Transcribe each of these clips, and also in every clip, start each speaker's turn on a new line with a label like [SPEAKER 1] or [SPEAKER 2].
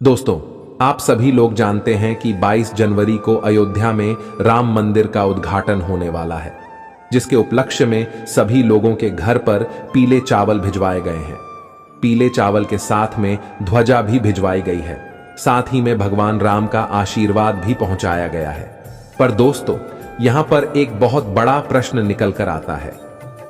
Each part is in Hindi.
[SPEAKER 1] दोस्तों, आप सभी लोग जानते हैं कि 22 जनवरी को अयोध्या में राम मंदिर का उद्घाटन होने वाला है, जिसके उपलक्ष्य में सभी लोगों के घर पर पीले चावल भिजवाए गए हैं। पीले चावल के साथ में ध्वजा भी भिजवाई गई है। साथ ही में भगवान राम का आशीर्वाद भी पहुंचाया गया है। पर दोस्तों, यहां पर एक बहुत बड़ा प्रश्न निकल कर आता है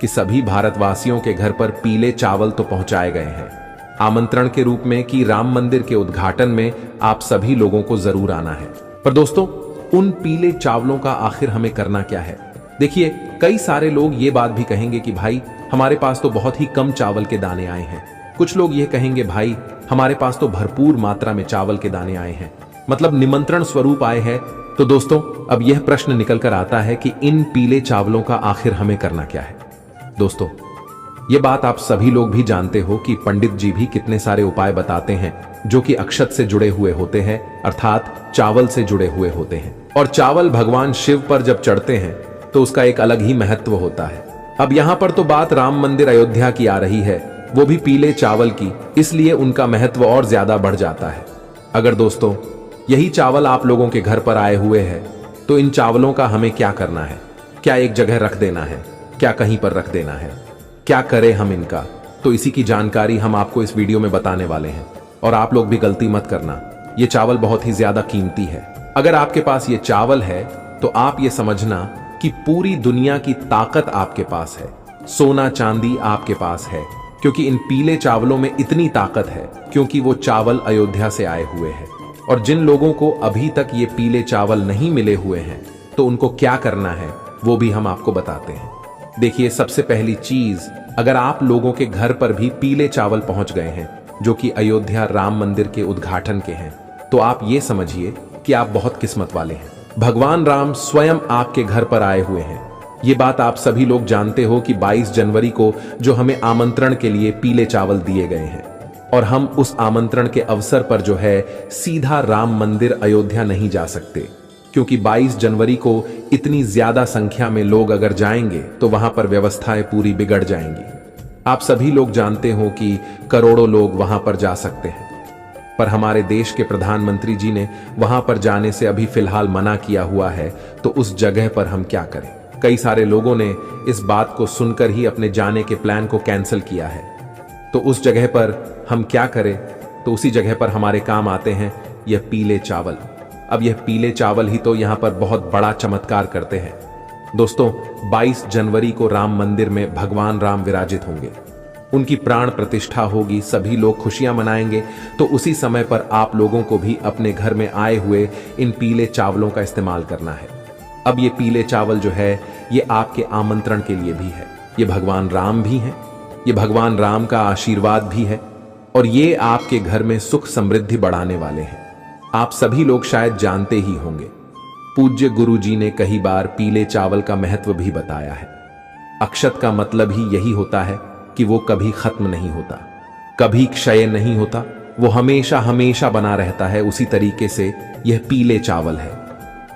[SPEAKER 1] कि सभी भारतवासियों के घर पर पीले चावल तो पहुंचाए गए हैं आमंत्रण के रूप में कि राम मंदिर के उद्घाटन में आप सभी लोगों को जरूर आना है। पर दोस्तों, उन पीले चावलों का आखिर हमें करना क्या है? देखिए, कई सारे लोग ये बात भी कहेंगे कि भाई हमारे पास तो बहुत ही कम चावल के दाने आए हैं। कुछ लोग ये कहेंगे भाई हमारे पास तो भरपूर मात्रा में चावल के दाने आए हैं, मतलब निमंत्रण स्वरूप आए हैं। तो दोस्तों, अब यह प्रश्न निकल कर आता है कि इन पीले चावलों का आखिर हमें करना क्या है? दोस्तों, ये बात आप सभी लोग भी जानते हो कि पंडित जी भी कितने सारे उपाय बताते हैं जो कि अक्षत से जुड़े हुए होते हैं, अर्थात चावल से जुड़े हुए होते हैं। और चावल भगवान शिव पर जब चढ़ते हैं तो उसका एक अलग ही महत्व होता है। अब यहां पर तो बात राम मंदिर अयोध्या की आ रही है, वो भी पीले चावल की, इसलिए उनका महत्व और ज्यादा बढ़ जाता है। अगर दोस्तों यही चावल आप लोगों के घर पर आए हुए हैं तो इन चावलों का हमें क्या करना है? क्या एक जगह रख देना है? क्या कहीं पर रख देना है? क्या करें हम इनका? तो इसी की जानकारी हम आपको इस वीडियो में बताने वाले हैं। और आप लोग भी गलती मत करना, ये चावल बहुत ही ज्यादा कीमती है। अगर आपके पास ये चावल है तो आप ये समझना कि पूरी दुनिया की ताकत आपके पास है, सोना चांदी आपके पास है, क्योंकि इन पीले चावलों में इतनी ताकत है क्योंकि वो चावल अयोध्या से आए हुए हैं। और जिन लोगों को अभी तक ये पीले चावल नहीं मिले हुए हैं तो उनको क्या करना है वो भी हम आपको बताते हैं। देखिए, सबसे पहली चीज, अगर आप लोगों के घर पर भी पीले चावल पहुंच गए हैं जो कि अयोध्या राम मंदिर के उद्घाटन के हैं, तो आप ये समझिए कि आप बहुत किस्मत वाले हैं। भगवान राम स्वयं आपके घर पर आए हुए हैं। ये बात आप सभी लोग जानते हो कि 22 जनवरी को जो हमें आमंत्रण के लिए पीले चावल दिए गए हैं, और हम उस आमंत्रण के अवसर पर जो है सीधा राम मंदिर अयोध्या नहीं जा सकते, क्योंकि 22 जनवरी को इतनी ज्यादा संख्या में लोग अगर जाएंगे तो वहां पर व्यवस्थाएं पूरी बिगड़ जाएंगी। आप सभी लोग जानते हो कि करोड़ों लोग वहां पर जा सकते हैं, पर हमारे देश के प्रधानमंत्री जी ने वहां पर जाने से अभी फिलहाल मना किया हुआ है। तो उस जगह पर हम क्या करें? कई सारे लोगों ने इस बात को सुनकर ही अपने जाने के प्लान को कैंसिल किया है। तो उस जगह पर हम क्या करें? तो उसी जगह पर हमारे काम आते हैं यह पीले चावल। अब यह पीले चावल ही तो यहां पर बहुत बड़ा चमत्कार करते हैं। दोस्तों, 22 जनवरी को राम मंदिर में भगवान राम विराजित होंगे, उनकी प्राण प्रतिष्ठा होगी, सभी लोग खुशियां मनाएंगे। तो उसी समय पर आप लोगों को भी अपने घर में आए हुए इन पीले चावलों का इस्तेमाल करना है। अब ये पीले चावल जो है ये आपके आमंत्रण के लिए भी है, ये भगवान राम भी हैं, ये भगवान राम का आशीर्वाद भी है, और ये आपके घर में सुख समृद्धि बढ़ाने वाले हैं। आप सभी लोग शायद जानते ही होंगे, पूज्य गुरु जी ने कई बार पीले चावल का महत्व भी बताया है। अक्षत का मतलब ही यही होता है कि वो कभी खत्म नहीं होता, कभी क्षय नहीं होता, वो हमेशा हमेशा बना रहता है। उसी तरीके से यह पीले चावल है।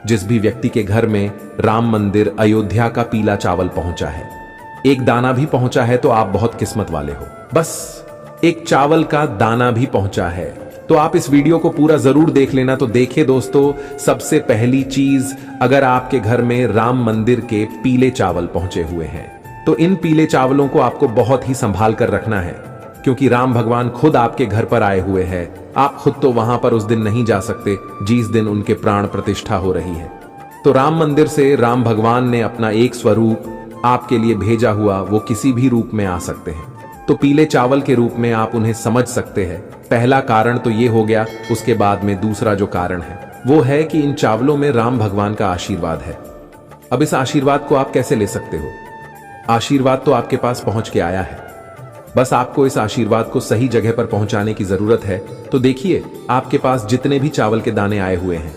[SPEAKER 1] जिस भी व्यक्ति के घर में राम मंदिर अयोध्या का पीला चावल पहुंचा है, एक दाना भी पहुंचा है, तो आप बहुत किस्मत वाले हो। बस एक चावल का दाना भी पहुंचा है तो आप इस वीडियो को पूरा जरूर देख लेना। तो देखिए दोस्तों, सबसे पहली चीज, अगर आपके घर में राम मंदिर के पीले चावल पहुंचे हुए हैं तो इन पीले चावलों को आपको बहुत ही संभाल कर रखना है, क्योंकि राम भगवान खुद आपके घर पर आए हुए हैं। आप खुद तो वहां पर उस दिन नहीं जा सकते जिस दिन उनके प्राण प्रतिष्ठा हो रही है। तो राम मंदिर से राम भगवान ने अपना एक स्वरूप आपके लिए भेजा हुआ, वो किसी भी रूप में आ सकते हैं। तो पीले चावल के रूप में आप उन्हें समझ सकते हैं। पहला कारण तो ये हो गया। उसके बाद में दूसरा जो कारण है वो है कि इन चावलों में राम भगवान का आशीर्वाद है। अब इस आशीर्वाद को आप कैसे ले सकते हो? आशीर्वाद तो आपके पास पहुंच के आया है, बस आपको इस आशीर्वाद को सही जगह पर पहुंचाने की जरूरत है। तो देखिए, आपके पास जितने भी चावल के दाने आए हुए हैं,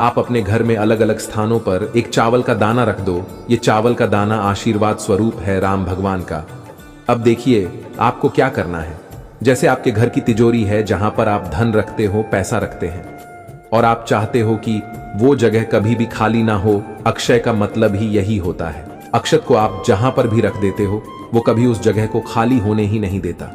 [SPEAKER 1] आप अपने घर में अलग अलग स्थानों पर एक चावल का दाना रख दो। ये चावल का दाना आशीर्वाद स्वरूप है राम भगवान का। अब देखिए, आपको क्या करना है। जैसे आपके घर की तिजोरी है जहां पर आप धन रखते हो, पैसा रखते हैं, और आप चाहते हो कि वो जगह कभी भी खाली ना हो। अक्षय का मतलब ही यही होता है। अक्षत को आप जहां पर भी रख देते हो वो कभी उस जगह को खाली होने ही नहीं देता।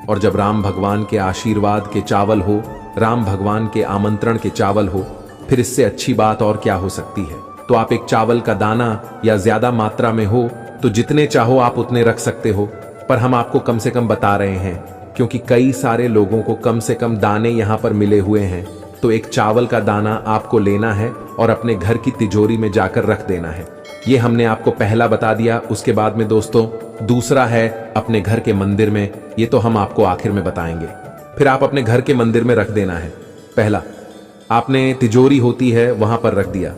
[SPEAKER 1] और जब राम भगवान के आशीर्वाद के चावल हो राम भगवान के आमंत्रण के चावल हो, फिर इससे अच्छी बात और क्या हो सकती है। तो आप एक चावल का दाना या ज्यादा मात्रा में हो तो जितने चाहो आप उतने रख सकते हो, पर हम आपको कम से कम बता रहे हैं क्योंकि कई सारे लोगों को कम से कम दाने यहाँ पर मिले हुए हैं। तो एक चावल का दाना आपको लेना है और अपने घर की तिजोरी में जाकर रख देना है। ये हमने आपको पहला बता दिया। उसके बाद में दोस्तों दूसरा है अपने घर के मंदिर में, ये तो हम आपको आखिर में बताएंगे। फिर आप अपने घर के मंदिर में रख देना है। पहला आपने तिजोरी होती है वहां पर रख दिया।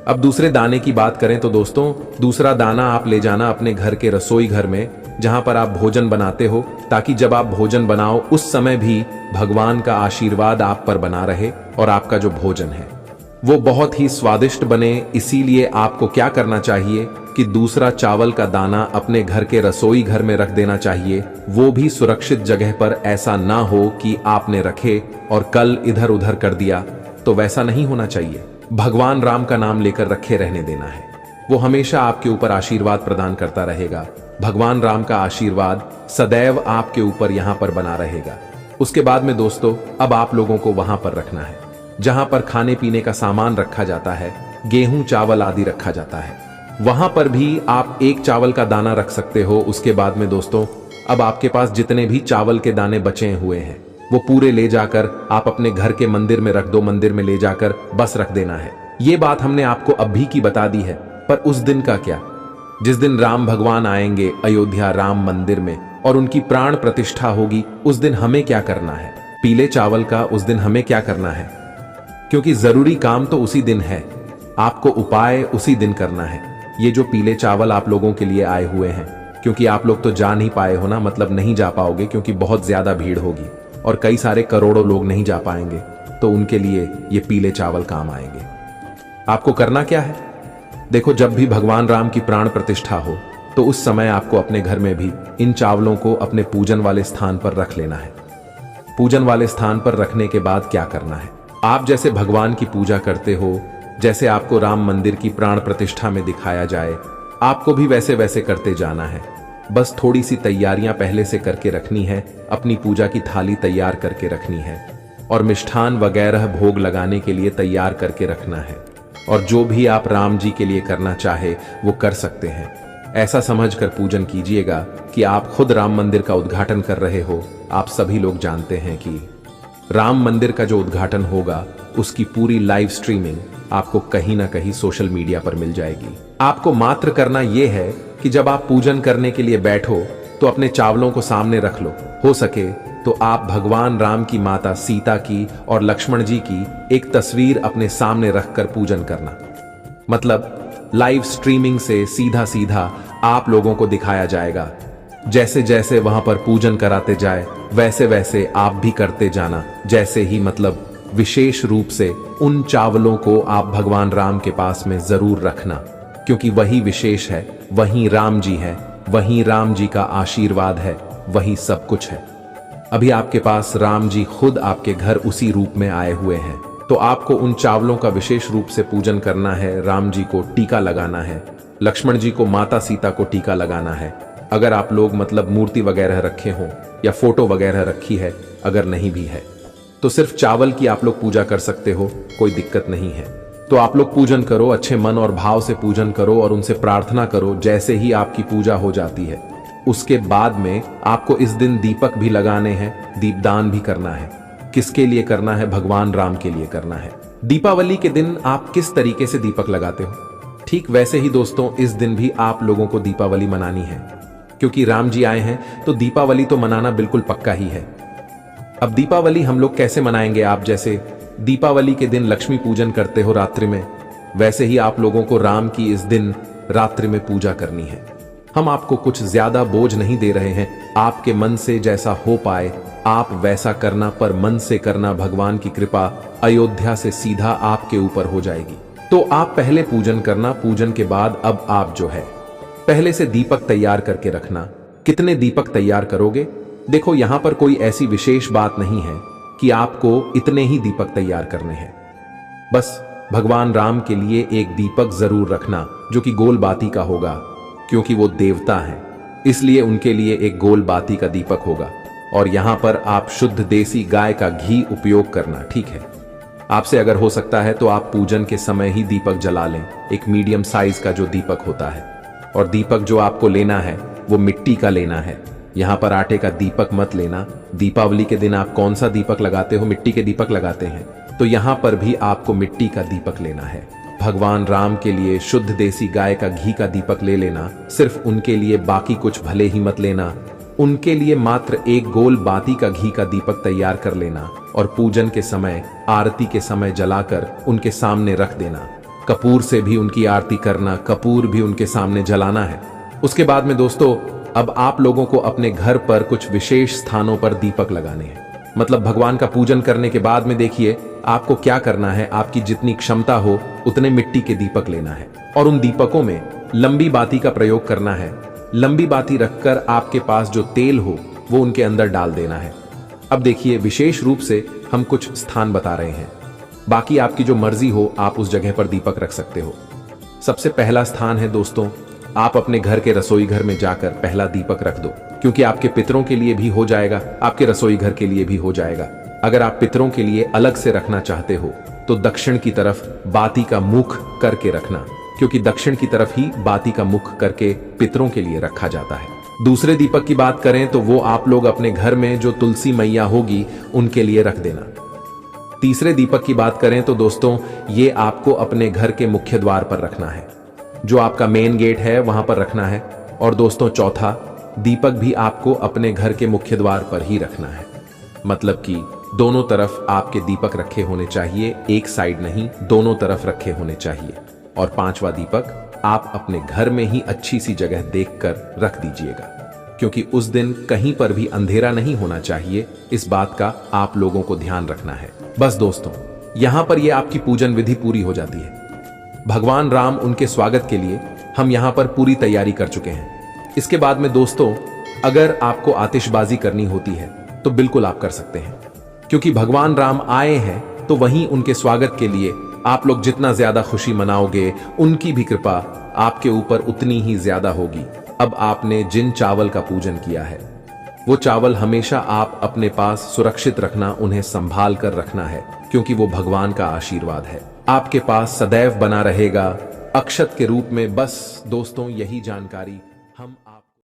[SPEAKER 1] अब दूसरे दाने की बात करें तो दोस्तों दूसरा दाना आप ले जाना अपने घर के रसोई घर में जहां पर आप भोजन बनाते हो, ताकि जब आप भोजन बनाओ उस समय भी भगवान का आशीर्वाद आप पर बना रहे और आपका जो भोजन है वो बहुत ही स्वादिष्ट बने। इसीलिए आपको क्या करना चाहिए कि दूसरा चावल का दाना अपने घर के रसोई घर में रख देना चाहिए, वो भी सुरक्षित जगह पर। ऐसा ना हो कि आपने रखे और कल इधर उधर कर दिया, तो वैसा नहीं होना चाहिए। भगवान राम का नाम लेकर रखे रहने देना है, वो हमेशा आपके ऊपर आशीर्वाद प्रदान करता रहेगा। भगवान राम का आशीर्वाद सदैव आपके ऊपर यहां पर बना रहेगा। उसके बाद में दोस्तों अब आप लोगों को वहां पर रखना है जहां पर खाने पीने का सामान रखा जाता है, गेहूं चावल आदि रखा जाता है, वहां पर भी आप एक चावल का दाना रख सकते हो। उसके बाद में दोस्तों अब आपके पास जितने भी चावल के दाने बचे हुए हैं वो पूरे ले जाकर आप अपने घर के मंदिर में रख दो। मंदिर में ले जाकर बस रख देना है। ये बात हमने आपको अभी की बता दी है, पर उस दिन का क्या, जिस दिन राम भगवान आएंगे अयोध्या राम मंदिर में और उनकी प्राण प्रतिष्ठा होगी, उस दिन हमें क्या करना है। पीले चावल का उस दिन हमें क्या करना है, क्योंकि जरूरी काम तो उसी दिन है, आपको उपाय उसी दिन करना है। ये जो पीले चावल आप लोगों के लिए आए हुए हैं, क्योंकि आप लोग तो जा नहीं पाए हो ना, मतलब नहीं जा पाओगे क्योंकि बहुत ज्यादा भीड़ होगी और कई सारे करोड़ों लोग नहीं जा पाएंगे, तो उनके लिए ये पीले चावल काम आएंगे। आपको करना क्या है, देखो जब भी भगवान राम की प्राण प्रतिष्ठा हो तो उस समय आपको अपने घर में भी इन चावलों को अपने पूजन वाले स्थान पर रख लेना है। पूजन वाले स्थान पर रखने के बाद क्या करना है, आप जैसे भगवान की पूजा करते हो, जैसे आपको राम मंदिर की प्राण प्रतिष्ठा में दिखाया जाए, आपको भी वैसे वैसे करते जाना है। बस थोड़ी सी तैयारियां पहले से करके रखनी है, अपनी पूजा की थाली तैयार करके रखनी है और मिष्ठान वगैरह भोग लगाने के लिए तैयार करके रखना है। और जो भी आप राम जी के लिए करना चाहे वो कर सकते हैं। ऐसा समझकर पूजन कीजिएगा कि आप खुद राम मंदिर का उद्घाटन कर रहे हो। आप सभी लोग जानते हैं कि राम मंदिर का जो उद्घाटन होगा उसकी पूरी लाइव स्ट्रीमिंग आपको कहीं ना कहीं सोशल मीडिया पर मिल जाएगी। आपको मात्र करना यह है कि जब आप पूजन करने के लिए बैठो तो अपने चावलों को सामने रख लो। हो सके तो आप भगवान राम की माता सीता की और लक्ष्मण जी की एक तस्वीर अपने सामने रखकर पूजन करना, मतलब लाइव स्ट्रीमिंग से सीधा सीधा आप लोगों को दिखाया जाएगा। जैसे जैसे वहां पर पूजन कराते जाए वैसे वैसे आप भी करते जाना। जैसे ही मतलब विशेष रूप से उन चावलों को आप भगवान राम के पास में जरूर रखना, क्योंकि वही विशेष है, वही राम जी है, वही राम जी का आशीर्वाद है, वही सब कुछ है। अभी आपके पास राम जी खुद आपके घर उसी रूप में आए हुए हैं, तो आपको उन चावलों का विशेष रूप से पूजन करना है। राम जी को टीका लगाना है, लक्ष्मण जी को माता सीता को टीका लगाना है। अगर आप लोग मतलब मूर्ति वगैरह रखे हों या फोटो वगैरह रखी है, अगर नहीं भी है तो सिर्फ चावल की आप लोग पूजा कर सकते हो, कोई दिक्कत नहीं है। तो आप लोग पूजन करो, अच्छे मन और भाव से पूजन करो और उनसे प्रार्थना करो। जैसे ही आपकी पूजा हो जाती है उसके बाद में आपको इस दिन दीपक भी लगाने हैं, दीपदान भी करना है। किसके लिए करना है, भगवान राम के लिए करना है। दीपावली के दिन आप किस तरीके से दीपक लगाते हो, ठीक वैसे ही दोस्तों इस दिन भी आप लोगों को दीपावली मनानी है, क्योंकि राम जी आए हैं तो दीपावली तो मनाना बिल्कुल पक्का ही है। अब दीपावली हम लोग कैसे मनाएंगे, आप जैसे दीपावली के दिन लक्ष्मी पूजन करते हो रात्रि में, वैसे ही आप लोगों को राम की इस दिन रात्रि में पूजा करनी है। हम आपको कुछ ज्यादा बोझ नहीं दे रहे हैं, आपके मन से जैसा हो पाए आप वैसा करना, पर मन से करना। भगवान की कृपा अयोध्या से सीधा आपके ऊपर हो जाएगी। तो आप पहले पूजन करना, पूजन के बाद अब आप जो है पहले से दीपक तैयार करके रखना। कितने दीपक तैयार करोगे, देखो यहां पर कोई ऐसी विशेष बात नहीं है कि आपको इतने ही दीपक तैयार करने हैं। बस भगवान राम के लिए एक दीपक जरूर रखना जो कि गोल बाती का होगा, क्योंकि वो देवता हैं, इसलिए उनके लिए एक गोल बाती का दीपक होगा। और यहाँ पर आप शुद्ध देसी गाय का घी उपयोग करना, ठीक है। आपसे अगर हो सकता है तो आप पूजन के समय ही दीपक जला लें, एक मीडियम साइज का जो दीपक होता है। और दीपक जो आपको लेना है वो मिट्टी का लेना है, यहाँ पर आटे का दीपक मत लेना। दीपावली के दिन आप कौन सा दीपक लगाते हो? मिट्टी के दीपक लगाते हैं, तो यहाँ पर भी आपको मिट्टी का दीपक लेना है। भगवान राम के लिए शुद्ध देसी गाय का घी का दीपक ले लेना, सिर्फ उनके लिए, बाकी कुछ भले ही मत लेना। उनके लिए मात्र एक गोल बाती का घी का दीपक तैयार कर लेना और पूजन के समय, आरती के समय जलाकर उनके सामने रख देना। कपूर से भी उनकी आरती करना, कपूर भी उनके सामने जलाना है। उसके बाद में दोस्तों, अब आप लोगों को अपने घर पर कुछ विशेष स्थानों पर दीपक लगाने हैं। मतलब भगवान का पूजन करने के बाद में देखिए आपको क्या करना है, आपकी जितनी क्षमता हो उतने मिट्टी के दीपक लेना है और उन दीपकों में लंबी बाती का प्रयोग करना है। लंबी बाती रखकर आपके पास जो तेल हो वो उनके अंदर डाल देना है। अब देखिए विशेष रूप से हम कुछ स्थान बता रहे हैं, बाकी आपकी जो मर्जी हो आप उस जगह पर दीपक रख सकते हो। सबसे पहला स्थान है दोस्तों, आप अपने घर के रसोई घर में जाकर पहला दीपक रख दो, क्योंकि आपके पितरों के लिए भी हो जाएगा, आपके रसोई घर के लिए भी हो जाएगा। अगर आप पितरों के लिए अलग से रखना चाहते हो तो दक्षिण की तरफ बाती का मुख करके रखना, क्योंकि दक्षिण की तरफ ही बाती का मुख करके पितरों के लिए रखा जाता है। दूसरे दीपक की बात करें तो वो आप लोग अपने घर में जो तुलसी मैया होगी उनके लिए रख देना। तीसरे दीपक की बात करें तो दोस्तों, ये आपको अपने घर के मुख्य द्वार पर रखना है, जो आपका मेन गेट है वहां पर रखना है। और दोस्तों चौथा दीपक भी आपको अपने घर के मुख्य द्वार पर ही रखना है, मतलब कि दोनों तरफ आपके दीपक रखे होने चाहिए, एक साइड नहीं, दोनों तरफ रखे होने चाहिए। और पांचवा दीपक आप अपने घर में ही अच्छी सी जगह देखकर रख दीजिएगा, क्योंकि उस दिन कहीं पर भी अंधेरा नहीं होना चाहिए, इस बात का आप लोगों को ध्यान रखना है। बस दोस्तों, यहां पर यह आपकी पूजन विधि पूरी हो जाती है। भगवान राम उनके स्वागत के लिए हम यहां पर पूरी तैयारी कर चुके हैं। इसके बाद में दोस्तों, अगर आपको आतिशबाजी करनी होती है तो बिल्कुल आप कर सकते हैं, क्योंकि भगवान राम आए हैं तो वहीं उनके स्वागत के लिए आप लोग जितना ज्यादा खुशी मनाओगे, उनकी भी कृपा आपके ऊपर उतनी ही ज्यादा होगी। अब आपने जिन चावल का पूजन किया है वो चावल हमेशा आप अपने पास सुरक्षित रखना, उन्हें संभाल कर रखना है, क्योंकि वो भगवान का आशीर्वाद है, आपके पास सदैव बना रहेगा अक्षत के रूप में। बस दोस्तों, यही जानकारी हम